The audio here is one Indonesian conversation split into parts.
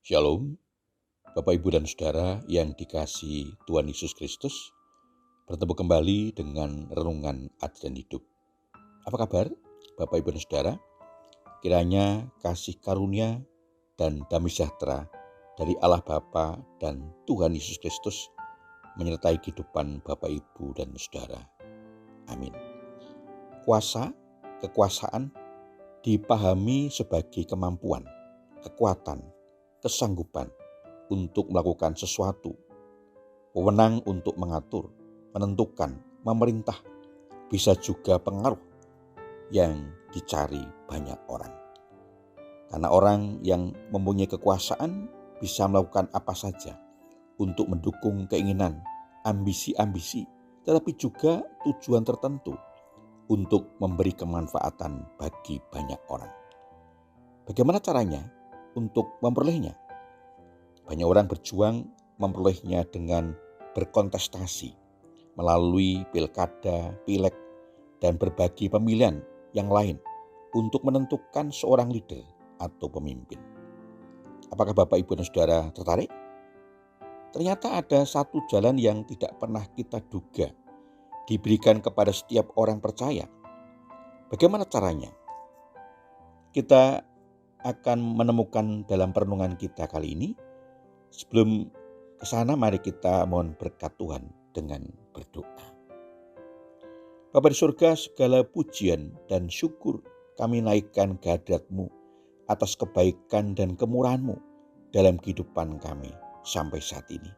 Shalom, Bapak Ibu dan Saudara yang dikasihi Tuhan Yesus Kristus. Bertemu kembali dengan Renungan Hati dan Hidup. Apa kabar Bapak Ibu dan Saudara? Kiranya kasih karunia dan damai sejahtera dari Allah Bapa dan Tuhan Yesus Kristus menyertai kehidupan Bapak Ibu dan Saudara. Amin. Kuasa, kekuasaan dipahami sebagai kemampuan, kekuatan, kesanggupan untuk melakukan sesuatu, wewenang untuk mengatur, menentukan, memerintah, bisa juga pengaruh yang dicari banyak orang. Karena orang yang mempunyai kekuasaan bisa melakukan apa saja untuk mendukung keinginan, ambisi-ambisi, tetapi juga tujuan tertentu untuk memberi kemanfaatan bagi banyak orang. Bagaimana caranya untuk memperolehnya? Banyak orang berjuang memperolehnya dengan berkontestasi melalui pilkada, pileg, dan berbagai pemilihan yang lain untuk menentukan seorang leader atau pemimpin. Apakah Bapak, Ibu, dan Saudara tertarik? Ternyata ada satu jalan yang tidak pernah kita duga diberikan kepada setiap orang percaya. Bagaimana caranya? Kita akan menemukan dalam perenungan kita kali ini. Sebelum ke sana, mari kita mohon berkat Tuhan dengan berdoa. Bapa di surga, segala pujian dan syukur kami naikkan kehadirat-Mu atas kebaikan dan kemurahan-Mu dalam kehidupan kami sampai saat ini.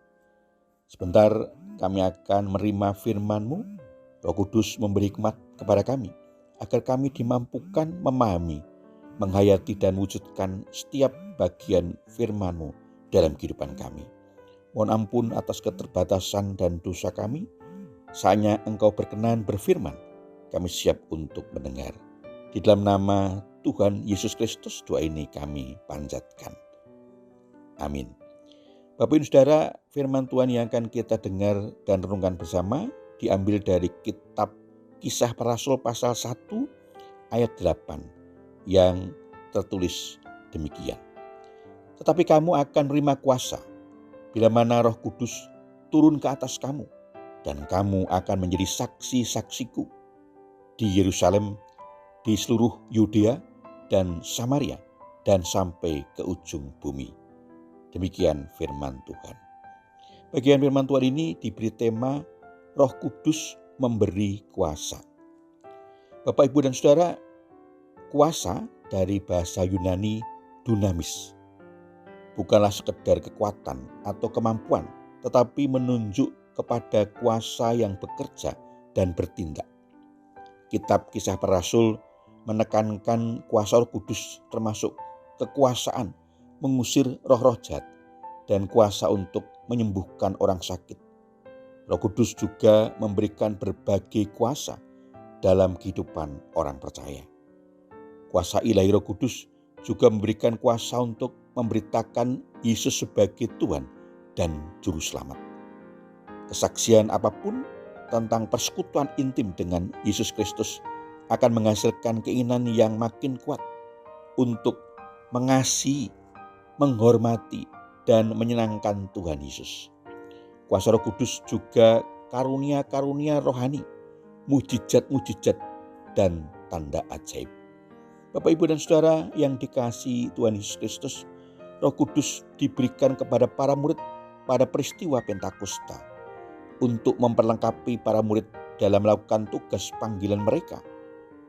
Sebentar kami akan menerima firman-Mu. Roh Kudus memberi hikmat kepada kami agar kami dimampukan memahami, menghayati dan wujudkan setiap bagian firman-Mu dalam kehidupan kami. Mohon ampun atas keterbatasan dan dosa kami. Saatnya Engkau berkenan berfirman, kami siap untuk mendengar. Di dalam nama Tuhan Yesus Kristus doa ini kami panjatkan. Amin. Bapak Ibu Saudara, firman Tuhan yang akan kita dengar dan renungkan bersama diambil dari kitab Kisah Para Rasul pasal 1 ayat 8 yang tertulis demikian. Tetapi kamu akan menerima kuasa bila mana Roh Kudus turun ke atas kamu, dan kamu akan menjadi saksi-saksiku di Yerusalem, di seluruh Yudea dan Samaria, dan sampai ke ujung bumi. Demikian firman Tuhan. Bagian firman Tuhan ini diberi tema Roh Kudus memberi kuasa. Bapak, Ibu, dan Saudara, kuasa dari bahasa Yunani dunamis bukanlah sekedar kekuatan atau kemampuan, tetapi menunjuk kepada kuasa yang bekerja dan bertindak. Kitab Kisah Para Rasul menekankan kuasa Roh Kudus termasuk kekuasaan mengusir roh-roh jahat dan kuasa untuk menyembuhkan orang sakit. Roh Kudus juga memberikan berbagai kuasa dalam kehidupan orang percaya. Kuasa ilahi Roh Kudus juga memberikan kuasa untuk memberitakan Yesus sebagai Tuhan dan Juru Selamat. Kesaksian apapun tentang persekutuan intim dengan Yesus Kristus akan menghasilkan keinginan yang makin kuat untuk mengasihi, menghormati, dan menyenangkan Tuhan Yesus. Kuasa Roh Kudus juga karunia-karunia rohani, mujizat-mujizat, dan tanda ajaib. Bapak, Ibu, dan Saudara yang dikasihi Tuhan Yesus Kristus, Roh Kudus diberikan kepada para murid pada peristiwa Pentakosta untuk memperlengkapi para murid dalam melakukan tugas panggilan mereka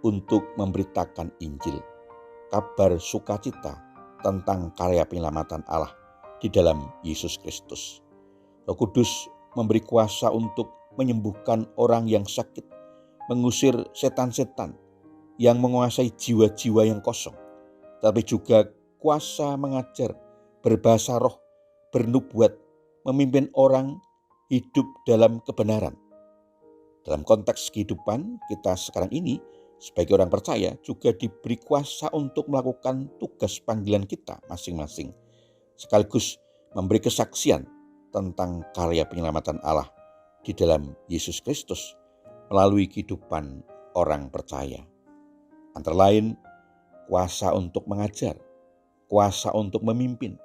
untuk memberitakan Injil, kabar sukacita tentang karya penyelamatan Allah di dalam Yesus Kristus. Roh Kudus memberi kuasa untuk menyembuhkan orang yang sakit, mengusir setan-setan yang menguasai jiwa-jiwa yang kosong, tapi juga kuasa mengajar, berbahasa roh, bernubuat, memimpin orang hidup dalam kebenaran. Dalam konteks kehidupan kita sekarang ini, sebagai orang percaya juga diberi kuasa untuk melakukan tugas panggilan kita masing-masing, sekaligus memberi kesaksian tentang karya penyelamatan Allah di dalam Yesus Kristus melalui kehidupan orang percaya. Antara lain, kuasa untuk mengajar, kuasa untuk memimpin,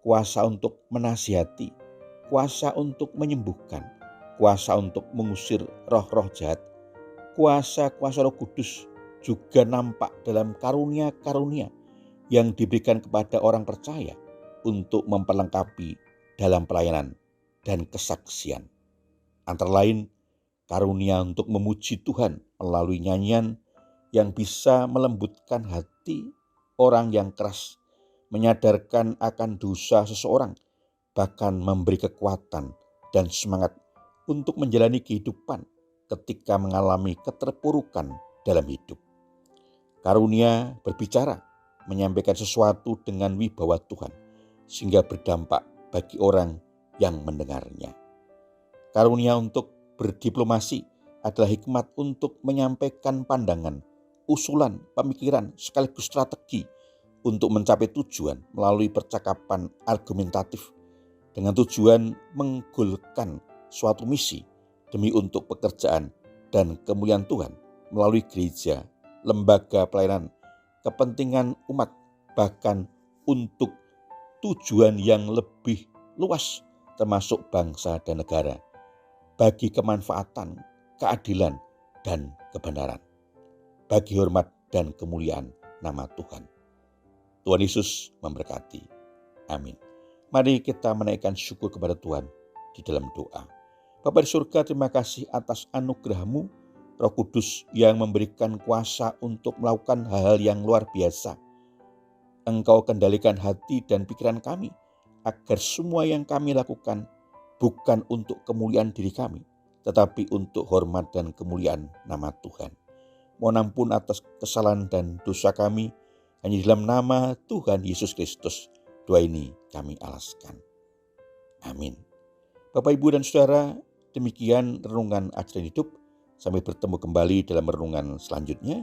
kuasa untuk menasihati, kuasa untuk menyembuhkan, kuasa untuk mengusir roh-roh jahat, kuasa-kuasa Roh Kudus juga nampak dalam karunia-karunia yang diberikan kepada orang percaya untuk memperlengkapi dalam pelayanan dan kesaksian. Antara lain, karunia untuk memuji Tuhan melalui nyanyian yang bisa melembutkan hati orang yang keras, menyadarkan akan dosa seseorang, bahkan memberi kekuatan dan semangat untuk menjalani kehidupan ketika mengalami keterpurukan dalam hidup. Karunia berbicara, menyampaikan sesuatu dengan wibawa Tuhan, sehingga berdampak bagi orang yang mendengarnya. Karunia untuk berdiplomasi adalah hikmat untuk menyampaikan pandangan, usulan, pemikiran, sekaligus strategi untuk mencapai tujuan melalui percakapan argumentatif dengan tujuan menggolkan suatu misi demi untuk pekerjaan dan kemuliaan Tuhan melalui gereja, lembaga pelayanan, kepentingan umat, bahkan untuk tujuan yang lebih luas termasuk bangsa dan negara, bagi kemanfaatan, keadilan, dan kebenaran, bagi hormat dan kemuliaan nama Tuhan. Tuhan Yesus memberkati. Amin. Mari kita menaikkan syukur kepada Tuhan di dalam doa. Bapa di surga, terima kasih atas anugerah-Mu, Roh Kudus yang memberikan kuasa untuk melakukan hal-hal yang luar biasa. Engkau kendalikan hati dan pikiran kami, agar semua yang kami lakukan bukan untuk kemuliaan diri kami, tetapi untuk hormat dan kemuliaan nama Tuhan. Mohon ampun atas kesalahan dan dosa kami, hanya di dalam nama Tuhan Yesus Kristus, doa ini kami alaskan. Amin. Bapak, Ibu, dan Saudara, demikian renungan ajaran hidup. Sampai bertemu kembali dalam renungan selanjutnya.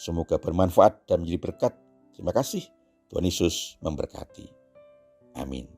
Semoga bermanfaat dan menjadi berkat. Terima kasih. Tuhan Yesus memberkati. Amin.